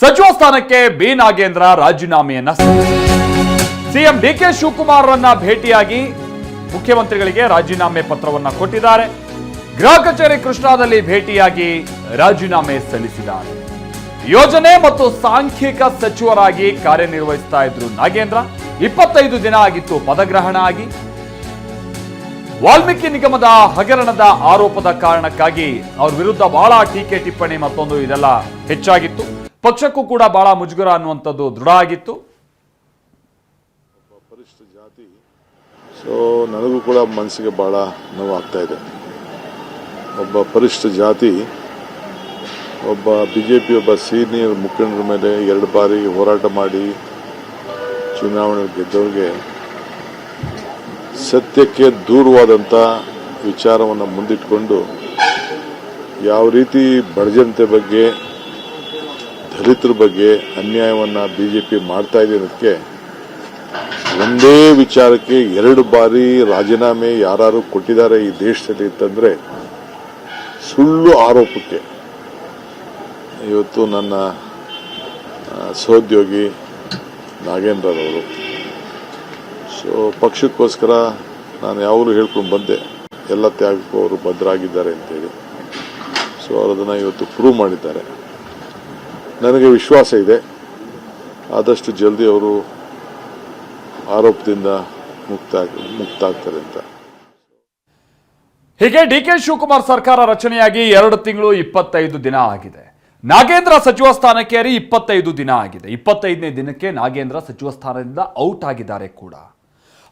ಸಚಿವ ಸ್ಥಾನಕ್ಕೆ ಬಿ ನಾಗೇಂದ್ರ ರಾಜೀನಾಮೆಯನ್ನ ಸಿಎಂ ಡಿಕೆ ಶಿವಕುಮಾರ್ ರನ್ನ ಭೇಟಿಯಾಗಿ ಮುಖ್ಯಮಂತ್ರಿಗಳಿಗೆ ರಾಜೀನಾಮೆ ಪತ್ರವನ್ನ ಕೊಟ್ಟಿದ್ದಾರೆ. ಗೃಹ ಕಚೇರಿ ಕೃಷ್ಣಾದಲ್ಲಿ ಭೇಟಿಯಾಗಿ ರಾಜೀನಾಮೆ ಸಲ್ಲಿಸಿದ್ದಾರೆ. ಯೋಜನೆ ಮತ್ತು ಸಾಂಖ್ಯಿಕ ಸಚಿವರಾಗಿ ಕಾರ್ಯನಿರ್ವಹಿಸ್ತಾ ಇದ್ರು ನಾಗೇಂದ್ರ. 25 ದಿನ ಆಗಿತ್ತು ಪದಗ್ರಹಣ ಆಗಿ. ವಾಲ್ಮೀಕಿ ನಿಗಮದ ಹಗರಣದ ಆರೋಪದ ಕಾರಣಕ್ಕಾಗಿ ಅವ್ರ ವಿರುದ್ಧ ಬಹಳ ಟೀಕೆ ಟಿಪ್ಪಣಿ ಮತ್ತೊಂದು ಇದೆಲ್ಲ ಹೆಚ್ಚಾಗಿತ್ತು. ಪಕ್ಷಕ್ಕೂ ಕೂಡ ಬಹಳ ಮುಜುಗರ ಅನ್ನುವಂಥದ್ದು ದೃಢ ಆಗಿತ್ತು. ಪರಿಶಿಷ್ಟ ಜಾತಿ ನನಗೂ ಕೂಡ ಮನಸ್ಸಿಗೆ ಬಹಳ ನೋವಾಗ್ತಾ ಇದೆ. ಒಬ್ಬ ಪರಿಶಿಷ್ಟ ಜಾತಿ ಒಬ್ಬ ಬಿಜೆಪಿ ಒಬ್ಬ ಸೀನಿಯರ್ ಮುಖಂಡರ ಮೇಲೆ 2 ಬಾರಿ ಹೋರಾಟ ಮಾಡಿ ಚುನಾವಣೆ ಗೆದ್ದವ್ರಿಗೆ ಸತ್ಯಕ್ಕೆ ದೂರವಾದಂಥ ವಿಚಾರವನ್ನು ಮುಂದಿಟ್ಟುಕೊಂಡು ಯಾವ ರೀತಿ ಬಡಜನತೆ ಬಗ್ಗೆ ದಲಿತರ ಬಗ್ಗೆ ಅನ್ಯಾಯವನ್ನು ಬಿಜೆಪಿ ಮಾಡ್ತಾ ಇದೆ ಅನ್ನೋದಕ್ಕೆ ಒಂದೇ ವಿಚಾರಕ್ಕೆ 2 ಬಾರಿ ರಾಜೀನಾಮೆ ಯಾರು ಕೊಟ್ಟಿದ್ದಾರೆ ಈ ದೇಶದಲ್ಲಿ ಅಂತಂದರೆ ಸುಳ್ಳು ಆರೋಪಕ್ಕೆ. ಇವತ್ತು ನನ್ನ ಸಹೋದ್ಯೋಗಿ ನಾಗೇಂದ್ರರವರು ಪಕ್ಷಕ್ಕೋಸ್ಕರ ನಾನು ಯಾವಾಗಲೂ ಹೇಳ್ಕೊಂಡು ಬಂದೆ, ಎಲ್ಲ ತ್ಯಾಗಕ್ಕೂ ಅವರು ಬದ್ಧರಾಗಿದ್ದಾರೆ ಅಂತೇಳಿ. ಅವರು ಅದನ್ನು ಇವತ್ತು ಪ್ರೂವ್ ಮಾಡಿದ್ದಾರೆ. ನನಗೆ ವಿಶ್ವಾಸ ಇದೆ ಆದಷ್ಟು ಜಲ್ದಿ ಅವರು ಆರೋಪದಿಂದ ಮುಕ್ತ ಆಗ್ತಾರೆ ಅಂತ. ಹೀಗೆ ಡಿಕೆ ಶಿವಕುಮಾರ್ ಸರ್ಕಾರ ರಚನೆಯಾಗಿ 2 ತಿಂಗಳು 25 ದಿನ ಆಗಿದೆ. ನಾಗೇಂದ್ರ ಸಚಿವ ಸ್ಥಾನಕ್ಕೆ 25 ದಿನ ಆಗಿದೆ. 25ನೇ ದಿನಕ್ಕೆ ನಾಗೇಂದ್ರ ಸಚಿವ ಸ್ಥಾನದಿಂದ ಔಟ್ ಆಗಿದ್ದಾರೆ ಕೂಡ.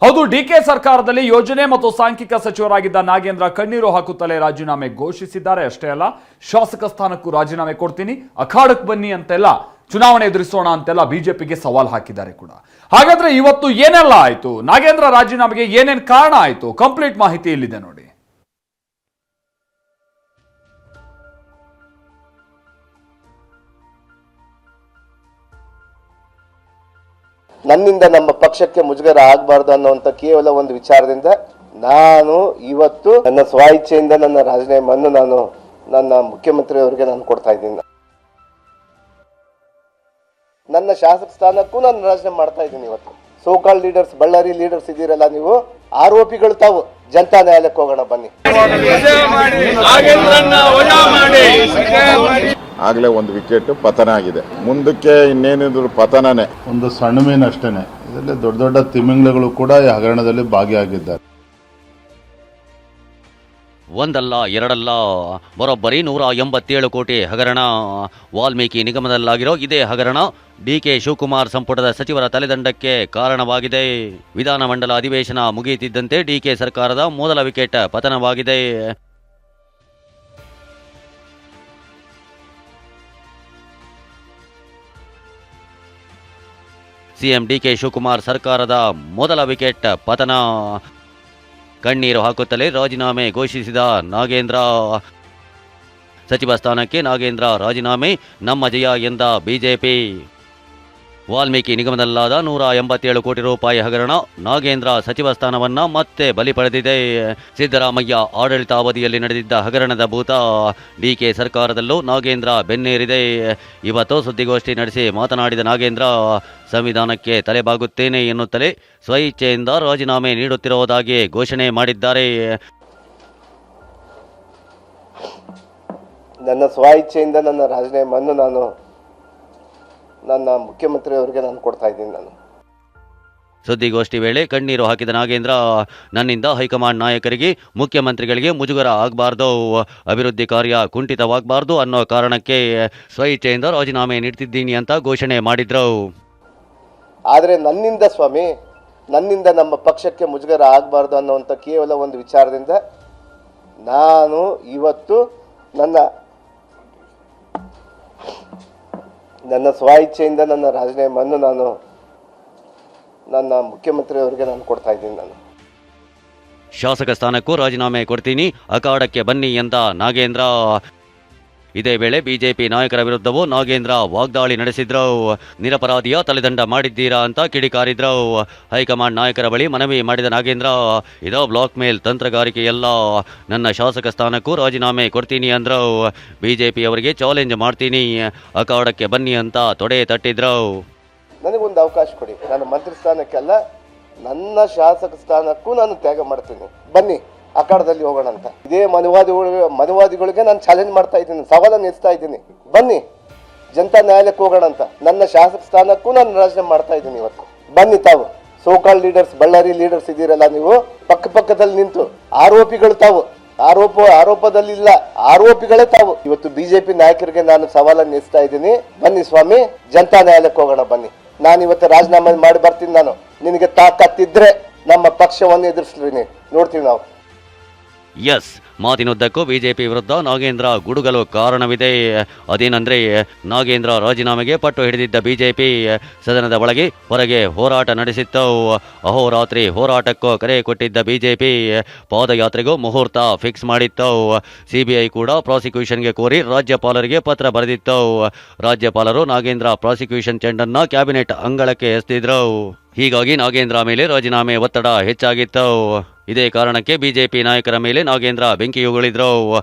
ಹೌದು, ಡಿಕೆ ಸರ್ಕಾರದಲ್ಲಿ ಯೋಜನೆ ಮತ್ತು ಸಾಂಖ್ಯಿಕ ಸಚಿವರಾಗಿದ್ದ ನಾಗೇಂದ್ರ ಕಣ್ಣೀರು ಹಾಕುತ್ತಲೇ ರಾಜೀನಾಮೆ ಘೋಷಿಸಿದ್ದಾರೆ. ಅಷ್ಟೇ ಅಲ್ಲ, ಶಾಸಕ ಸ್ಥಾನಕ್ಕೂ ರಾಜೀನಾಮೆ ಕೊಡ್ತೀನಿ, ಅಖಾಡಕ್ಕೆ ಬನ್ನಿ ಅಂತೆಲ್ಲ, ಚುನಾವಣೆ ಎದುರಿಸೋಣ ಅಂತೆಲ್ಲ ಬಿಜೆಪಿಗೆ ಸವಾಲ್ ಹಾಕಿದ್ದಾರೆ ಕೂಡ. ಹಾಗಾದ್ರೆ ಇವತ್ತು ಏನೆಲ್ಲ ಆಯ್ತು, ನಾಗೇಂದ್ರ ರಾಜೀನಾಮೆಗೆ ಏನೇನ್ ಕಾರಣ ಆಯ್ತು, ಕಂಪ್ಲೀಟ್ ಮಾಹಿತಿ ಇಲ್ಲಿದೆ ನೋಡಿ. ನನ್ನಿಂದ ನಮ್ಮ ಪಕ್ಷಕ್ಕೆ ಮುಜುಗರ ಆಗಬಾರ್ದು ಅನ್ನುವಂಥ ಕೇವಲ ಒಂದು ವಿಚಾರದಿಂದ ನಾನು ಇವತ್ತು ನನ್ನ ಸ್ವಇಚ್ಛೆಯಿಂದ ನನ್ನ ರಾಜೀನಾಮೆಯನ್ನು ನಾನು ನನ್ನ ಮುಖ್ಯಮಂತ್ರಿ ಅವರಿಗೆ ನಾನು ಕೊಡ್ತಾ ಇದ್ದೀನಿ. ನನ್ನ ಶಾಸಕ ಸ್ಥಾನಕ್ಕೂ ನಾನು ರಾಜೀನಾಮೆ ಮಾಡ್ತಾ ಇದ್ದೀನಿ. ಇವತ್ತು ಸೋಕಾಲ್ ಲೀಡರ್ಸ್, ಬಳ್ಳಾರಿ ಲೀಡರ್ಸ್ ಇದ್ದೀರಲ್ಲ ನೀವು, ಆರೋಪಿಗಳು ತಾವು. ಜನತಾ ನ್ಯಾಯಾಲಯಕ್ಕೆ ಹೋಗೋಣ ಬನ್ನಿ. ಆಗಲೇ ಒಂದು ವಿಕೆಟ್ ಪತನ ಆಗಿದೆ. ಮುಂದಕ್ಕೆ ಇನ್ನೇನಿದ್ರು ಪತನನೇ. ಒಂದು ಸಣ್ಣ ಮೀನು ಅಷ್ಟೇನೆ. ಇದರಲ್ಲಿ ದೊಡ್ಡ ದೊಡ್ಡ ತಿಮಿಂಗ್ಲಗಳು ಕೂಡ ಈ ಹಗರಣದಲ್ಲಿ ಭಾಗಿಯಾಗಿದ್ದಾರೆ. ಒಂದಲ್ಲ ಎರಡಲ್ಲ, ಬರೋಬ್ಬರಿ 187 ಕೋಟಿ ಹಗರಣ. ವಾಲ್ಮೀಕಿ ನಿಗಮದಲ್ಲಾಗಿರೋ ಇದೇ ಹಗರಣ ಡಿಕೆ ಶಿವಕುಮಾರ್ ಸಂಪುಟದ ಸಚಿವರ ತಲೆದಂಡಕ್ಕೆ ಕಾರಣವಾಗಿದೆ. ವಿಧಾನಮಂಡಲ ಅಧಿವೇಶನ ಮುಗಿಯುತ್ತಿದ್ದಂತೆ ಡಿಕೆ ಸರ್ಕಾರದ ಮೊದಲ ವಿಕೆಟ್ ಪತನವಾಗಿದೆ. ಸಿಎಂ ಡಿಕೆ ಶಿವಕುಮಾರ್ ಸರ್ಕಾರದ ಮೊದಲ ವಿಕೆಟ್ ಪತನ. ಕಣ್ಣೀರು ಹಾಕುತ್ತಲೇ ರಾಜೀನಾಮೆ ಘೋಷಿಸಿದ ನಾಗೇಂದ್ರ. ಸಚಿವ ಸ್ಥಾನಕ್ಕೆ ನಾಗೇಂದ್ರ ರಾಜೀನಾಮೆ ನಮ್ಮ ಜಯ ಎಂದ ಬಿಜೆಪಿ. ವಾಲ್ಮೀಕಿ ನಿಗಮದಲ್ಲಾದ 187 ಕೋಟಿ ರೂಪಾಯಿ ಹಗರಣ ನಾಗೇಂದ್ರ ಸಚಿವ ಸ್ಥಾನವನ್ನ ಮತ್ತೆ ಬಲಿ ಪಡೆದಿದೆ. ಸಿದ್ದರಾಮಯ್ಯ ಆಡಳಿತಾವಧಿಯಲ್ಲಿ ನಡೆದಿದ್ದ ಹಗರಣದ ಭೂತ ಡಿಕೆ ಸರ್ಕಾರದಲ್ಲೂ ನಾಗೇಂದ್ರ ಬೆನ್ನೇರಿದೆ. ಇವತ್ತು ಸುದ್ದಿಗೋಷ್ಠಿ ನಡೆಸಿ ಮಾತನಾಡಿದ ನಾಗೇಂದ್ರ, ಸಂವಿಧಾನಕ್ಕೆ ತಲೆಬಾಗುತ್ತೇನೆ ಎನ್ನುತ್ತಲೇ ಸ್ವಇಚ್ಛೆಯಿಂದ ರಾಜೀನಾಮೆ ನೀಡುತ್ತಿರುವುದಾಗಿ ಘೋಷಣೆ ಮಾಡಿದ್ದಾರೆ. ನನ್ನ ಸ್ವಇಚ್ಛೆಯಿಂದ ನನ್ನ ರಾಜೀನಾಮೆಯನ್ನು ನಾನು ನನ್ನ ಮುಖ್ಯಮಂತ್ರಿ ಅವರಿಗೆ ನಾನು ಕೊಡ್ತಾ ಇದ್ದೀನಿ. ಸುದ್ದಿಗೋಷ್ಠಿ ವೇಳೆ ಕಣ್ಣೀರು ಹಾಕಿದ ನಾಗೇಂದ್ರ, ನನ್ನಿಂದ ಹೈಕಮಾಂಡ್ ನಾಯಕರಿಗೆ, ಮುಖ್ಯಮಂತ್ರಿಗಳಿಗೆ ಮುಜುಗರ ಆಗಬಾರ್ದು, ಅಭಿವೃದ್ಧಿ ಕಾರ್ಯ ಕುಂಠಿತವಾಗಬಾರ್ದು ಅನ್ನೋ ಕಾರಣಕ್ಕೆ ಸ್ವಇಚ್ಛೆಯಿಂದ ರಾಜೀನಾಮೆ ನೀಡ್ತಿದ್ದೀನಿ ಅಂತ ಘೋಷಣೆ ಮಾಡಿದ್ರು. ಆದರೆ ನನ್ನಿಂದ ನಮ್ಮ ಪಕ್ಷಕ್ಕೆ ಮುಜುಗರ ಆಗಬಾರ್ದು ಅನ್ನುವಂಥ ಕೇವಲ ಒಂದು ವಿಚಾರದಿಂದ ನಾನು ಇವತ್ತು ನನ್ನ ಸ್ವಇಚ್ಛೆಯಿಂದ ನನ್ನ ರಾಜೀನಾಮೆಯನ್ನು ನಾನು ನನ್ನ ಮುಖ್ಯಮಂತ್ರಿ ಅವರಿಗೆ ನಾನು ಕೊಡ್ತಾ ಇದ್ದೀನಿ. ಶಾಸಕ ಸ್ಥಾನಕ್ಕೂ ರಾಜೀನಾಮೆ ಕೊಡ್ತೀನಿ, ಅಖಾಡಕ್ಕೆ ಬನ್ನಿ ಎಂದ ನಾಗೇಂದ್ರ. ಇದೇ ವೇಳೆ ಬಿಜೆಪಿ ನಾಯಕರ ವಿರುದ್ಧವೂ ನಾಗೇಂದ್ರ ವಾಗ್ದಾಳಿ ನಡೆಸಿದ್ರು. ನಿರಪರಾಧಿಯ ತಲೆದಂಡ ಮಾಡಿದ್ದೀರಾ ಅಂತ ಕಿಡಿಕಾರಿದ್ರು. ಹೈಕಮಾಂಡ್ ನಾಯಕರ ಬಳಿ ಮನವಿ ಮಾಡಿದ ನಾಗೇಂದ್ರ, ಇದೋ ಬ್ಲಾಕ್ ಮೇಲ್ ತಂತ್ರಗಾರಿಕೆಯಲ್ಲ, ನನ್ನ ಶಾಸಕ ಸ್ಥಾನಕ್ಕೂ ರಾಜೀನಾಮೆ ಕೊಡ್ತೀನಿ ಅಂದ್ರು. ಬಿಜೆಪಿಯವರಿಗೆ ಚಾಲೆಂಜ್ ಮಾಡ್ತೀನಿ, ಅಖಾಡಕ್ಕೆ ಬನ್ನಿ ಅಂತ ತೊಡೆ ತಟ್ಟಿದ್ರು. ನನಗೊಂದು ಅವಕಾಶ ಕೊಡಿ, ನಾನು ಮಂತ್ರಿ ಸ್ಥಾನಕ್ಕೆಲ್ಲ ನನ್ನ ಶಾಸಕ ಸ್ಥಾನಕ್ಕೂ ನಾನು ತ್ಯಾಗ ಮಾಡ್ತೀನಿ, ಬನ್ನಿ ಅಖಾಡದಲ್ಲಿ ಹೋಗೋಣ ಅಂತ. ಇದೇ ಮನುವಾದಿಗಳಿಗೆ ನಾನು ಚಾಲೆಂಜ್ ಮಾಡ್ತಾ ಇದ್ದೀನಿ, ಸವಾಲನ್ನು ಎತ್ತಾ ಇದ್ದೀನಿ, ಬನ್ನಿ ಜನತಾ ನ್ಯಾಯಾಲಯಕ್ಕೆ ಹೋಗೋಣ ಅಂತ. ನನ್ನ ಶಾಸಕ ಸ್ಥಾನಕ್ಕೂ ನಾನು ರಾಜೀನಾಮೆ ಮಾಡ್ತಾ ಇದ್ದೀನಿ ಇವತ್ತು. ಬನ್ನಿ ತಾವು ಸೋಕಾಲ್ ಲೀಡರ್ಸ್, ಬಳ್ಳಾರಿ ಲೀಡರ್ಸ್ ಇದ್ದೀರಲ್ಲ, ನೀವು ಪಕ್ಕದಲ್ಲಿ ನಿಂತು ಆರೋಪಿಗಳು ತಾವು, ಆರೋಪದಲ್ಲಿಲ್ಲ, ಆರೋಪಿಗಳೇ ತಾವು. ಇವತ್ತು ಬಿಜೆಪಿ ನಾಯಕರಿಗೆ ನಾನು ಸವಾಲನ್ನು ಎತ್ತಾ ಇದ್ದೀನಿ, ಬನ್ನಿ ಸ್ವಾಮಿ ಜನತಾ ನ್ಯಾಯಾಲಯಕ್ಕೆ ಹೋಗೋಣ, ಬನ್ನಿ. ನಾನು ಇವತ್ತು ರಾಜೀನಾಮೆ ಮಾಡಿ ಬರ್ತೀನಿ. ನಾನು ನಿನಗೆ ತಾಕತ್ತಿದ್ರೆ ನಮ್ಮ ಪಕ್ಷವನ್ನು ಎದುರಿಸ್ತೀನಿ, ನೋಡ್ತೀವಿ ನಾವು. ಎಸ್, ಮಾತಿನುದ್ದಕ್ಕೂ ಬಿಜೆಪಿ ವಿರುದ್ಧ ನಾಗೇಂದ್ರ ಗುಡುಗಲು ಕಾರಣವಿದೆ. ಅದೇನಂದ್ರೆ, ನಾಗೇಂದ್ರ ರಾಜೀನಾಮೆಗೆ ಪಟ್ಟು ಹಿಡಿದಿದ್ದ ಬಿಜೆಪಿ ಸದನದ ಒಳಗೆ ಹೊರಗೆ ಹೋರಾಟ ನಡೆಸಿತ್ತು. ಅಹೋರಾತ್ರಿ ಹೋರಾಟಕ್ಕೂ ಕರೆ ಕೊಟ್ಟಿದ್ದ ಬಿಜೆಪಿ ಪಾದಯಾತ್ರೆಗೂ ಮುಹೂರ್ತ ಫಿಕ್ಸ್ ಮಾಡಿತ್ತು. ಸಿಬಿಐ ಕೂಡ ಪ್ರಾಸಿಕ್ಯೂಷನ್ಗೆ ಕೋರಿ ರಾಜ್ಯಪಾಲರಿಗೆ ಪತ್ರ ಬರೆದಿತ್ತು. ರಾಜ್ಯಪಾಲರು ನಾಗೇಂದ್ರ ಪ್ರಾಸಿಕ್ಯೂಷನ್ ಚೆಂಡನ್ನ ಕ್ಯಾಬಿನೆಟ್ ಅಂಗಳಕ್ಕೆ ಎಸೆದಿದ್ರು. ಹೀಗಾಗಿ ನಾಗೇಂದ್ರ ಮೇಲೆ ರಾಜೀನಾಮೆ ಒತ್ತಡ ಹೆಚ್ಚಾಗಿತ್ತು. ಇದೇ ಕಾರಣಕ್ಕೆ ಬಿಜೆಪಿ ನಾಯಕರ ಮೇಲೆ ನಾಗೇಂದ್ರ ಬೆಂಕಿಯುಗಳಿದ್ರು.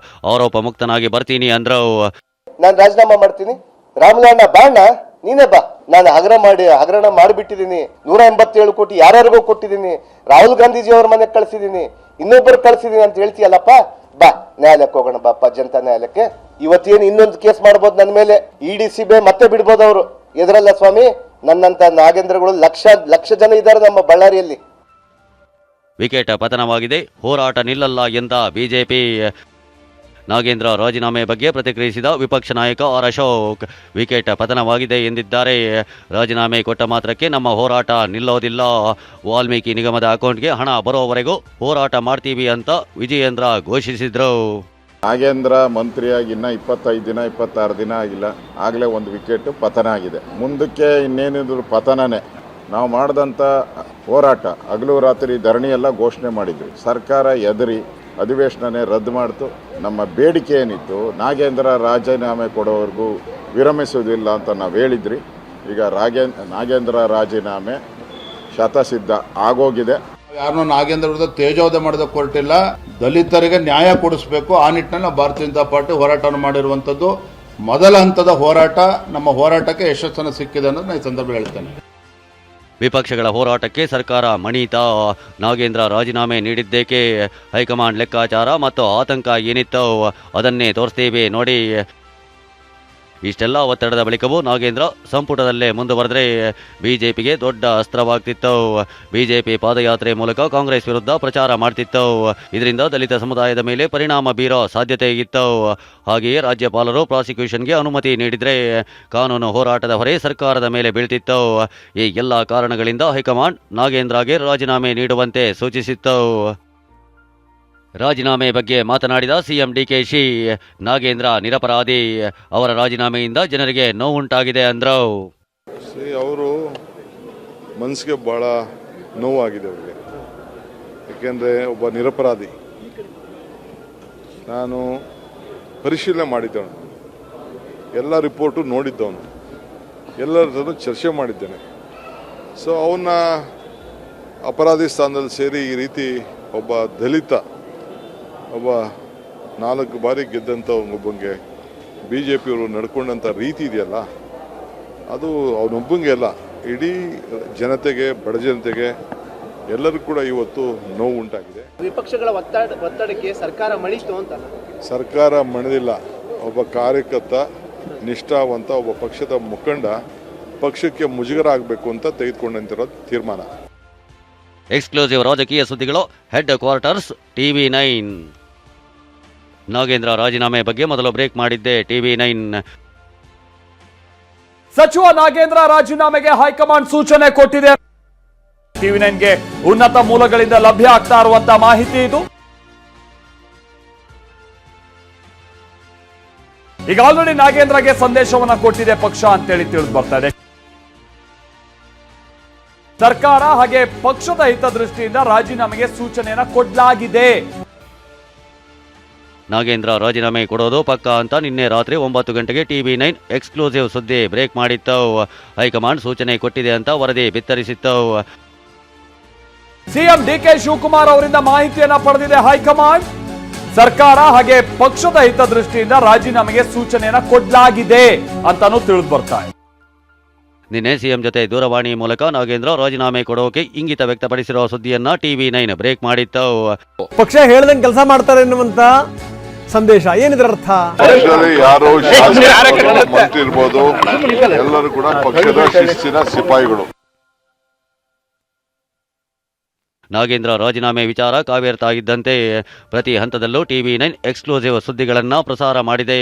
ಆರೋಪ ಮುಕ್ತನಾಗಿ ಬರ್ತೀನಿ ಅಂದ್ರು. ನಾನು ರಾಜೀನಾಮೆ ಮಾಡ್ತೀನಿ, ರಾಮಲಣ್ಣ ಬಾಣ ನೀನೇ ಬಾ, ನಾನು ಹಗರಣ ಮಾಡಿಬಿಟ್ಟಿದ್ದೀನಿ, 187 ಕೋಟಿ ಯಾರ್ಯಾರಿಗೂ ಕೊಟ್ಟಿದ್ದೀನಿ, ರಾಹುಲ್ ಗಾಂಧೀಜಿ ಅವ್ರ ಮನೆಗೆ ಕಳ್ಸಿದ್ದೀನಿ, ಇನ್ನೊಬ್ಬರು ಕಳ್ಸಿದ್ದೀನಿ ಅಂತ ಹೇಳ್ತೀಯಲ್ಲಪ್ಪ, ಬಾ ನ್ಯಾಯಾಲಯಕ್ಕೆ ಹೋಗೋಣ, ಬಾಪ್ಪ ಜನತಾ ನ್ಯಾಯಾಲಯಕ್ಕೆ. ಇವತ್ತೇನು ಇನ್ನೊಂದು ಕೇಸ್ ಮಾಡ್ಬೋದು ನನ್ನ ಮೇಲೆ, ಇಡಿ ಸಿಬಿಐ ಮತ್ತೆ ಬಿಡ್ಬೋದು ಅವರು, ಎದುರಲ್ಲ ಸ್ವಾಮಿ. ನನ್ನಂತ ನಾಗೇಂದ್ರಗಳು ಲಕ್ಷ ಜನ ಇದ್ದಾರೆ ನಮ್ಮ ಬಳ್ಳಾರಿಯಲ್ಲಿ. ವಿಕೆಟ್ ಪತನವಾಗಿದೆ, ಹೋರಾಟ ನಿಲ್ಲಲ್ಲ ಎಂದ ಬಿಜೆಪಿ. ನಾಗೇಂದ್ರ ರಾಜೀನಾಮೆ ಬಗ್ಗೆ ಪ್ರತಿಕ್ರಿಯಿಸಿದ ವಿಪಕ್ಷ ನಾಯಕ ಆರ್ ಅಶೋಕ್, ವಿಕೆಟ್ ಪತನವಾಗಿದೆ ಎಂದಿದ್ದಾರೆ. ರಾಜೀನಾಮೆ ಕೊಟ್ಟ ಮಾತ್ರಕ್ಕೆ ನಮ್ಮ ಹೋರಾಟ ನಿಲ್ಲೋದಿಲ್ಲ. ವಾಲ್ಮೀಕಿ ನಿಗಮದ ಅಕೌಂಟ್ಗೆ ಹಣ ಬರೋವರೆಗೂ ಹೋರಾಟ ಮಾಡ್ತೀವಿ ಅಂತ ವಿಜಯೇಂದ್ರ ಘೋಷಿಸಿದ್ರು. ನಾಗೇಂದ್ರ ಮಂತ್ರಿಯಾಗಿ ಇನ್ನ 25 ದಿನ 26 ದಿನ ಆಗಿಲ್ಲ, ಆಗಲೇ ಒಂದು ವಿಕೆಟ್ ಪತನ ಆಗಿದೆ. ಮುಂದಕ್ಕೆ ಇನ್ನೇನಿದ್ರು ಪತನನೇ. ನಾವು ಮಾಡಿದಂಥ ಹೋರಾಟ ಹಗಲು ರಾತ್ರಿ ಧರಣಿ ಎಲ್ಲ ಘೋಷಣೆ ಮಾಡಿದ್ವಿ. ಸರ್ಕಾರ ಎದರಿ ಅಧಿವೇಶನನೇ ರದ್ದು ಮಾಡ್ತು. ನಮ್ಮ ಬೇಡಿಕೆ ಏನಿತ್ತು, ನಾಗೇಂದ್ರ ರಾಜೀನಾಮೆ ಕೊಡೋವರೆಗೂ ವಿರಮಿಸುವುದಿಲ್ಲ ಅಂತ ನಾವು ಹೇಳಿದ್ರಿ. ಈಗ ನಾಗೇಂದ್ರ ರಾಜೀನಾಮೆ ಶತಸಿದ್ಧ ಆಗೋಗಿದೆ. ಯಾರನ್ನೋ ನಾಗೇಂದ್ರ ವಿರುದ್ಧ ತೇಜೋವಧೆ ಮಾಡಿದ ಕೋರ್ಟ್ ಇಲ್ಲ, ದಲಿತರಿಗೆ ನ್ಯಾಯ ಕೊಡಿಸಬೇಕು. ಆ ನಿಟ್ಟಿನಲ್ಲಿ ನಾವು ಭಾರತೀಯ ಜನತಾ ಪಾರ್ಟಿ ಹೋರಾಟವನ್ನು ಮಾಡಿರುವಂಥದ್ದು ಮೊದಲ ಹಂತದ ಹೋರಾಟ. ನಮ್ಮ ಹೋರಾಟಕ್ಕೆ ಯಶಸ್ಸನ್ನು ಸಿಕ್ಕಿದೆ ಅನ್ನೋದು ನಾನು ಈ ಸಂದರ್ಭ ಹೇಳ್ತೇನೆ. ವಿಪಕ್ಷಗಳ ಹೋರಾಟಕ್ಕೆ ಸರ್ಕಾರ ಮಣಿತಾ, ನಾಗೇಂದ್ರ ರಾಜೀನಾಮೆ ನೀಡಿದ್ದೇಕೆ, ಹೈಕಮಾಂಡ್ ಲೆಕ್ಕಾಚಾರ ಮತ್ತು ಆತಂಕ ಏನಿತ್ತು ಅದನ್ನೇ ತೋರಿಸ್ತೀವಿ ನೋಡಿ. ಇಷ್ಟೆಲ್ಲ ಒತ್ತಡದ ಬಳಿಕವೂ ನಾಗೇಂದ್ರ ಸಂಪುಟದಲ್ಲೇ ಮುಂದುವರೆದ್ರೆ ಬಿಜೆಪಿಗೆ ದೊಡ್ಡ ಅಸ್ತ್ರವಾಗ್ತಿತ್ತು. ಬಿಜೆಪಿ ಪಾದಯಾತ್ರೆ ಮೂಲಕ ಕಾಂಗ್ರೆಸ್ ವಿರುದ್ಧ ಪ್ರಚಾರ ಮಾಡ್ತಿತ್ತು. ಇದರಿಂದ ದಲಿತ ಸಮುದಾಯದ ಮೇಲೆ ಪರಿಣಾಮ ಬೀರೋ ಸಾಧ್ಯತೆ ಇತ್ತು. ಹಾಗೆಯೇ ರಾಜ್ಯಪಾಲರು ಪ್ರಾಸಿಕ್ಯೂಷನ್ಗೆ ಅನುಮತಿ ನೀಡಿದ್ರೆ ಕಾನೂನು ಹೋರಾಟದ ಹೊರೆ ಸರ್ಕಾರದ ಮೇಲೆ ಬೀಳ್ತಿತ್ತು. ಈ ಎಲ್ಲ ಕಾರಣಗಳಿಂದ ಹೈಕಮಾಂಡ್ ನಾಗೇಂದ್ರಗೆ ರಾಜೀನಾಮೆ ನೀಡುವಂತೆ ಸೂಚಿಸಿತ್ತು. ರಾಜೀನಾಮೆ ಬಗ್ಗೆ ಮಾತನಾಡಿದ ಸಿಎಂ ಡಿಕೆಶಿ, ನಾಗೇಂದ್ರ ನಿರಪರಾಧಿ, ಅವರ ರಾಜೀನಾಮೆಯಿಂದ ಜನರಿಗೆ ನೋವುಂಟಾಗಿದೆ ಅಂದ್ರು. ಅವರು ಮನಸ್ಸಿಗೆ ಭಾಳ ನೋವಾಗಿದೆ ಅವರಿಗೆ, ಏಕೆಂದರೆ ಒಬ್ಬ ನಿರಪರಾಧಿ. ನಾನು ಪರಿಶೀಲನೆ ಮಾಡಿದ್ದವನು, ಎಲ್ಲ ರಿಪೋರ್ಟು ನೋಡಿದ್ದವನು, ಎಲ್ಲರ ಜೊತೆ ಚರ್ಚೆ ಮಾಡಿದ್ದೇನೆ. ಸೊ ಅವನ್ನ ಅಪರಾಧಿ ಸ್ಥಾನದಲ್ಲಿ ಸೇರಿ ಈ ರೀತಿ ಒಬ್ಬ ದಲಿತ, ಒಬ್ಬ 4 ಬಾರಿ ಗೆದ್ದಂಥ ಒಬ್ಬಂಗೆ ಬಿ ಜೆ ಪಿಯವರು ನಡ್ಕೊಂಡಂಥ ರೀತಿ ಇದೆಯಲ್ಲ, ಅದು ಅವನೊಬ್ಬಂಗೆ ಅಲ್ಲ, ಇಡೀ ಜನತೆಗೆ, ಬಡ ಜನತೆಗೆ ಎಲ್ಲರಿಗೂ ಕೂಡ ಇವತ್ತು ನೋವು ಉಂಟಾಗಿದೆ. ವಿಪಕ್ಷಗಳ ಒತ್ತಡಕ್ಕೆ ಸರ್ಕಾರ ಮಣಿತು ಅಂತ. ಸರ್ಕಾರ ಮಣಿದಿಲ್ಲ. ಒಬ್ಬ ಕಾರ್ಯಕರ್ತ, ನಿಷ್ಠಾವಂತ, ಒಬ್ಬ ಪಕ್ಷದ ಮುಖಂಡ ಪಕ್ಷಕ್ಕೆ ಮುಜುಗರ ಆಗಬೇಕು ಅಂತ ತೆಗೆದುಕೊಂಡಂತಿರೋ ತೀರ್ಮಾನ. ಎಕ್ಸ್ಕ್ಲೂಸಿವ್ ರಾಜಕೀಯ ಸುದ್ದಿಗಳು, ಹೆಡ್ ಕ್ವಾರ್ಟರ್ಸ್, TV9. ನಾಗೇಂದ್ರ ರಾಜೀನಾಮೆ ಬಗ್ಗೆ ಮೊದಲು ಬ್ರೇಕ್ ಮಾಡಿದ್ದೆ TV9. ಸಚಿವ ನಾಗೇಂದ್ರ ರಾಜೀನಾಮೆಗೆ ಹೈಕಮಾಂಡ್ ಸೂಚನೆ ಕೊಟ್ಟಿದೆ. TV9ಗೆ ಉನ್ನತ ಮೂಲಗಳಿಂದ ಲಭ್ಯ ಆಗ್ತಾ ಇರುವಂತಹ ಮಾಹಿತಿ ಇದು. ಈಗ ಆಲ್ರೆಡಿ ನಾಗೇಂದ್ರಗೆ ಸಂದೇಶವನ್ನ ಕೊಟ್ಟಿದೆ ಪಕ್ಷ ಅಂತೇಳಿ ತಿಳಿದು ಬರ್ತಾ ಇದೆ. ಸರ್ಕಾರ ಹಾಗೆ ಪಕ್ಷದ ಹಿತದೃಷ್ಟಿಯಿಂದ ರಾಜೀನಾಮೆಗೆ ಸೂಚನೆಯನ್ನ ಕೊಡಲಾಗಿದೆ. ನಾಗೇಂದ್ರ ರಾಜೀನಾಮೆ ಕೊಡೋದು ಪಕ್ಕಾ ಅಂತ ನಿನ್ನೆ ರಾತ್ರಿ 9 ಗಂಟೆಗೆ TV9 ಎಕ್ಸ್ಕ್ಲೂಸಿವ್ ಸುದ್ದಿ ಬ್ರೇಕ್ ಮಾಡಿತ್ತು. ಹೈಕಮಾಂಡ್ ಸೂಚನೆ ಕೊಟ್ಟಿದೆ ಅಂತ ವರದಿ ಬಿತ್ತರಿಸಿತ್ತು. ಸಿಎಂ ಡಿಕೆ ಶಿವಕುಮಾರ್ ಅವರಿಂದ ಮಾಹಿತಿಯನ್ನ ಪಡೆದಿದೆ ಹೈಕಮಾಂಡ್. ಸರ್ಕಾರ ಹಾಗೆ ಪಕ್ಷದ ಹಿತದೃಷ್ಟಿಯಿಂದ ರಾಜೀನಾಮೆಗೆ ಸೂಚನೆಯನ್ನ ಕೊಡಲಾಗಿದೆ ಅಂತಾನೂ ತಿಳಿದು ಬರ್ತಾ ಇದೆ. ನಿನ್ನೆ ಸಿಎಂ ಜೊತೆ ದೂರವಾಣಿ ಮೂಲಕ ನಾಗೇಂದ್ರ ರಾಜೀನಾಮೆ ಕೊಡೋಕೆ ಇಂಗಿತ ವ್ಯಕ್ತಪಡಿಸಿರುವ ಸುದ್ದಿಯನ್ನ TV9 ಬ್ರೇಕ್ ಮಾಡಿತ್ತು. ಪಕ್ಷ ಹೇಳ್ದಂಗೆ ಕೆಲಸ ಮಾಡ್ತಾರೆ ಎನ್ನುವಂತ ಸಂದೇಶ ಏನಿದ್ರ ಅರ್ಥ? ಪಕ್ಷದಲ್ಲಿ ಯಾರೋ ಶಾಸಕರು, ಮಂತ್ರಿ ಇರ್ಬೋದು, ಎಲ್ಲರೂ ಕೂಡ ಪಕ್ಷದ ಶಿಸ್ತಿನ ಸಿಪಾಯಿಗಳು. ನಾಗೇಂದ್ರ ರಾಜೀನಾಮೆ ವಿಚಾರ ಕಾವೇರ್ತಾಗಿದ್ದಂತೆ ಪ್ರತಿ ಹಂತದಲ್ಲೂ TV9 ಎಕ್ಸ್ಕ್ಲೂಸಿವ್ ಸುದ್ದಿಗಳನ್ನು ಪ್ರಸಾರ ಮಾಡಿದೆ.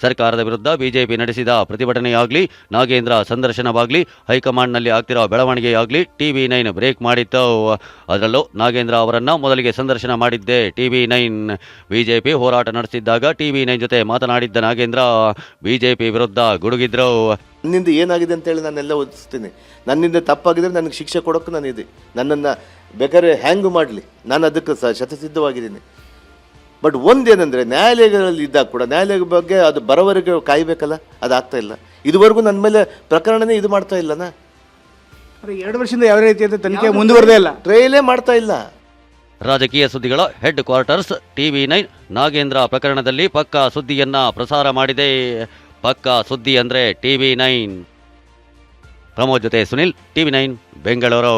ಸರ್ಕಾರದ ವಿರುದ್ಧ ಬಿಜೆಪಿ ನಡೆಸಿದ ಪ್ರತಿಭಟನೆಯಾಗಲಿ, ನಾಗೇಂದ್ರ ಸಂದರ್ಶನವಾಗಲಿ, ಹೈಕಮಾಂಡ್ನಲ್ಲಿ ಆಗ್ತಿರೋ ಬೆಳವಣಿಗೆಯಾಗಲಿ TV9 ಬ್ರೇಕ್ ಮಾಡಿತ್ತು. ಅದರಲ್ಲೂ ನಾಗೇಂದ್ರ ಅವರನ್ನ ಮೊದಲಿಗೆ ಸಂದರ್ಶನ ಮಾಡಿದ್ದೆ TV9. ಬಿಜೆಪಿ ಹೋರಾಟ ನಡೆಸಿದ್ದಾಗ TV9 ಜೊತೆ ಮಾತನಾಡಿದ್ದ ನಾಗೇಂದ್ರ ಬಿಜೆಪಿ ವಿರುದ್ಧ ಗುಡುಗಿದ್ರು. ನನ್ನಿಂದ ಏನಾಗಿದೆ ಅಂತೇಳಿ ನಾನೆಲ್ಲ ಓದಿಸ್ತೀನಿ. ನನ್ನಿಂದ ತಪ್ಪಾಗಿದ್ರೆ ನನಗೆ ಶಿಕ್ಷೆ ಕೊಡೋಕ್ಕೆ ನಾನಿದೆ. ನನ್ನನ್ನು ಬೇಕಾದ್ರೆ ಹ್ಯಾಂಗ್ ಮಾಡಲಿ, ನಾನು ಅದಕ್ಕೆ ಶತಸಿದ್ಧವಾಗಿದ್ದೀನಿ. ಬಟ್ ಒಂದೇನೆಂದರೆ ನ್ಯಾಯಾಲಯಗಳಲ್ಲಿ ಇದ್ದಾಗ ಕೂಡ ನ್ಯಾಯಾಲಯದ ಬಗ್ಗೆ ಅದು ಬರೋವರೆಗೆ ಕಾಯಬೇಕಲ್ಲ, ಅದಾಗ್ತಾ ಇಲ್ಲ. ಇದುವರೆಗೂ ನನ್ನ ಮೇಲೆ ಪ್ರಕರಣನೇ ಇದು ಮಾಡ್ತಾ ಇಲ್ಲನಾ. 2 ವರ್ಷದಿಂದ ಯಾವ ರೀತಿಯಾದ ತನಿಖೆ ಮುಂದುವರೆದೇ ಇಲ್ಲ, ಟ್ರಯಲೇ ಮಾಡ್ತಾ ಇಲ್ಲ. ರಾಜಕೀಯ ಸುದ್ದಿಗಳ ಹೆಡ್ ಕ್ವಾರ್ಟರ್ಸ್ TV9 ನಾಗೇಂದ್ರ ಪ್ರಕರಣದಲ್ಲಿ ಪಕ್ಕಾ ಸುದ್ದಿಯನ್ನ ಪ್ರಸಾರ ಮಾಡಿದೆ. ಪಕ್ಕಾ ಸುದ್ದಿ ಅಂದ್ರೆ TV9. ಪ್ರಮೋದ್ ಜೊತೆ ಸುನಿಲ್, TV9 ಬೆಂಗಳೂರು.